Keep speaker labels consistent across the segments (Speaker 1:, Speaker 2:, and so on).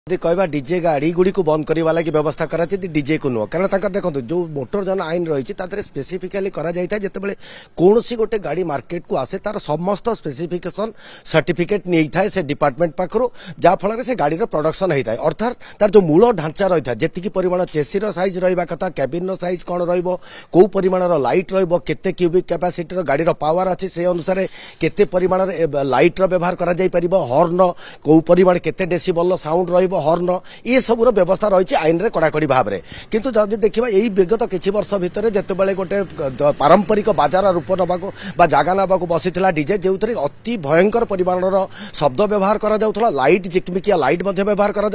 Speaker 1: कहवा डीजे गाड़ी गुड़ी को बंद करने लगी व्यवस्था करा डीजे को नुह कारण देखो जो मोटर जन आईन रही स्पेसिफिकाली जिते कौन गोटे गाड़ी मार्केट को आसे तार समस्त स्पेसिफिकेशन सर्टिफिकेट नहीं था से डिपार्टमेंट पाखर जहाँफल से गाड़ी प्रोडक्शन होता है अर्थात तार जो मूल ढांचा रही है जी परिमाण चेसी साइज रहा कथा कैबिन साइज कौन रो परिमाण लाइट रे क्यूबिक कैपेसिटी गाड़ी पावर अच्छी से अनुसार केते परिमाण लाइट व्यवहार कर हॉर्न कौ परिमाण केते डेसिबल साउंड रही हॉर्न ये सब व्यवस्था रही आईन रे कड़ाकड़ी भाव में किंतु जदि देखा यही विगत किछि वर्ष भितर जितेबाला गोटे पारंपरिक बाजार रूप ना जगह ना बसी डीजे जो अति भयंकर परिमाण शब्द व्यवहार करा लाइट जिकमिकिया लाइट व्यवहार करा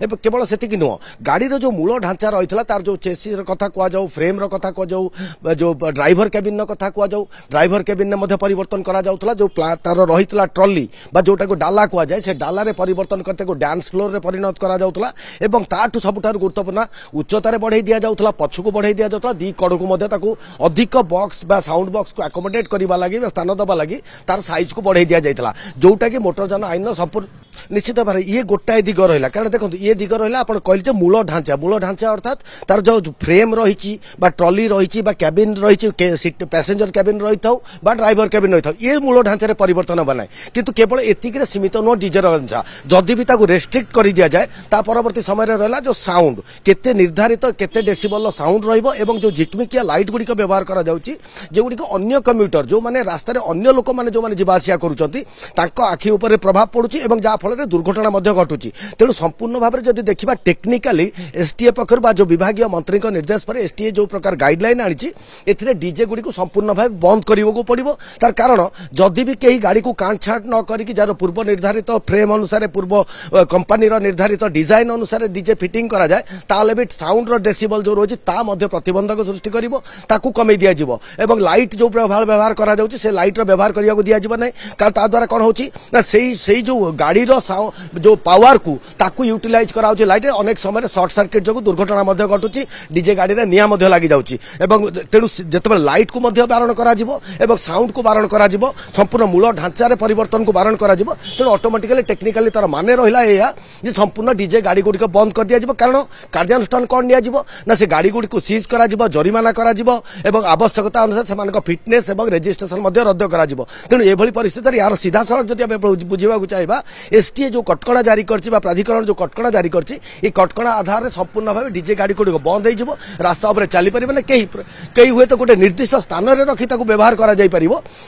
Speaker 1: केवल से नुह गाड़ी जो मूल ढांचा रही तार जो चेसी कथा कहुँ फ्रेम कथा कहु जो ड्राइवर कैबिन कथा कहु ड्राइवर कैबिन में परिवर्तन करा जो तार रही ट्रली जोटा को डाला कहुए से डाला परिवर्तन करते डांस फ्लोर परिणत करा सबुठार गुरुत्वपूर्ण उच्चतार बढ़ाई दि जाऊला पछकू बढ़ाई दि जाऊला दी कड़ को अधिक बॉक्स बा साउंड बॉक्स को अकोमोडेट करने लगी स्थान दबा लगी तार साइज को बढ़ाई दि जाता जोटा कि मोटर जान आईन संपूर्ण निश्चित भाव ये गोटाए दिग रहा कारण देखो ये दिग रहा आप कहले मूल ढांचा अर्थात तार जो फ्रेम रही ट्रली रही कैबिन रही पैसेंजर कैबिन रही था ड्राइवर कैबिन रही था ये मूल ढांचार परिवर्तन बनाए किंतु केवल एतिक सीमित नुह डीजेर ढांचा जदि भी रेस्ट्रिक्ट कर दि जाए ता परवर्ती समय रहा जो साउंड केते निर्धारित केते डेसिबल साउंड रही जो झिकमिकिया लाइट गुड़िक व्यवहार करा गुड़िक अन्य कम्यूटर जो मैंने रास्तार अन्य लोक मैंने जो जावासिया करुँच आखि उपर प्रभाव पड़ुची जहाँ फल दुर्घटना घटुची तेणु संपूर्ण भाव में जब देखा टेक्निकाली एसटीए पक्षर जो विभाग मंत्री निर्देश पर एसटीए जो प्रकार गाइडलाइन आनी डीजे गुड़ी को संपूर्ण भाव बंद करने पड़ो तार कारण जदि भी कहीं गाड़ी को काट छाट न करी जार पूर्व निर्धारित फ्रेम अनुसार पूर्व कंपानी निर्धारित डिजाइन अनुसार डीजे फिटिंग करा जाए ताले भी साउंड रो डेसिबल जो रही प्रतिबंधक सृष्टि करिवो कमे दिया जिवो एवं लाइट जो व्यवहार करा जाउची से लाइट रो व्यवहार करिया को दिया जिवो नै कारण द्वारा कौन होची ना सेही जो गाड़ी रो जो पावर को ताकू यूटिलाइज करा होची लाइट अनेक समय शॉर्ट सर्किट जो दुर्घटना घटुची डीजे गाड़ी रे निया लगी जाउची एवं तेणु जतबे लाइट को बारण करा जिवो एवं साउंड को बारण करा जिवो संपूर्ण मूल ढांचार परिवर्तन को बारण करा जिवो तेणु ऑटोमेटिकली टेक्निकली तार माने रहिला एया जे संपूर्ण डीजे गाड़ी गुड़िक बंद कर दिया कारण कार्यानुष्ठान कौन ना से गाड़ी गुड़ी को सीज करा जरिमाना करा आवश्यकता अनुसार से फिटनेस और रेजिस्ट्रेशन रद्द करा तेणु ये परिस्थिति यार सीधा सड़क जब बुझा चाहिए एसटीए जो कटकणा जारी कर प्राधिकरण जो कटकणा जारी कर कटकणा आधार संपूर्ण भाव डीजे गाड़ी गुड़ी बंद हो रास्ता उपर चली पारे कई हुए तो गोटे निर्दिष्ट स्थान में रखी व्यवहार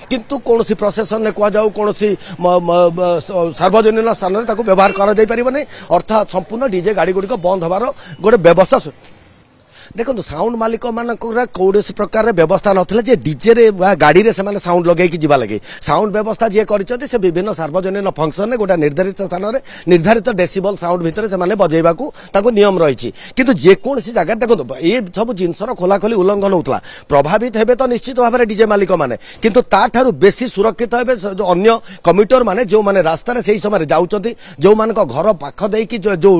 Speaker 1: किंतु कौन प्रशासन ने कहु कौन सार्वजनिक स्थान में व्यवहार कर अर्थात संपूर्ण डीजे गाड़ी गुड़िक बंद हबार गोटे व्यवस्था देखो साउंड मालिक मान कौन प्रकार व्यवस्था ना डीजे गाड़ी रे से साउंड लगे जीवा लगे साउंड व्यवस्था जी कर विभिन्न सार्वजनिक फंक्शन में गोटे निर्धारित स्थान में निर्धारित डेसिबल साउंड भितर से बजेवा नियम रही किंतु जेकोसी जगह देखो ये सब जिनसर खोलाखोली उल्लंघन होता प्रभावित हे तो निश्चित भाव में डीजे मालिक मैंने किंतु ताठारु बेसी सुरक्षित हे जो अन्य कम्यूटर मैंने जो मैंने रास्तार से समय जाऊँच जो मान घर पाख दे जो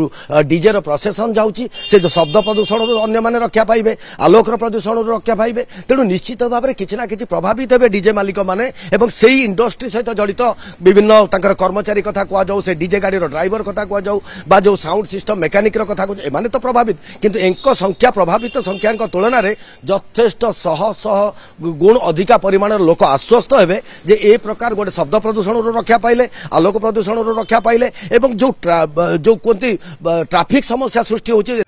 Speaker 1: डीजे प्रोसेसन जाऊँगी से जो शब्द प्रदूषण अन्य रक्षा पाइबे आलोक प्रदूषण रक्षा पाइबे तेणु निश्चित भाव में किसी ना कि प्रभावित हे डीजे मालिक मैंने से इंडस्ट्री सहित जड़ित विभिन्न कर्मचारी कथा कहु से डीजे गाड़ी ड्राइवर कथा कहु जो साउंड सिस्टम मेकानिक कथा कहु तो प्रभावित किंतु एक संख्या प्रभावित संख्या तुलन में यथेष्ट शह शह गुण अधिका परिमाण लोक आश्वस्त हे जे ए प्रकार गोटे शब्द प्रदूषण रक्षा पाइले आलोक प्रदूषण रक्षा पाइले जो कहते ट्राफिक समस्या सृष्टि होची।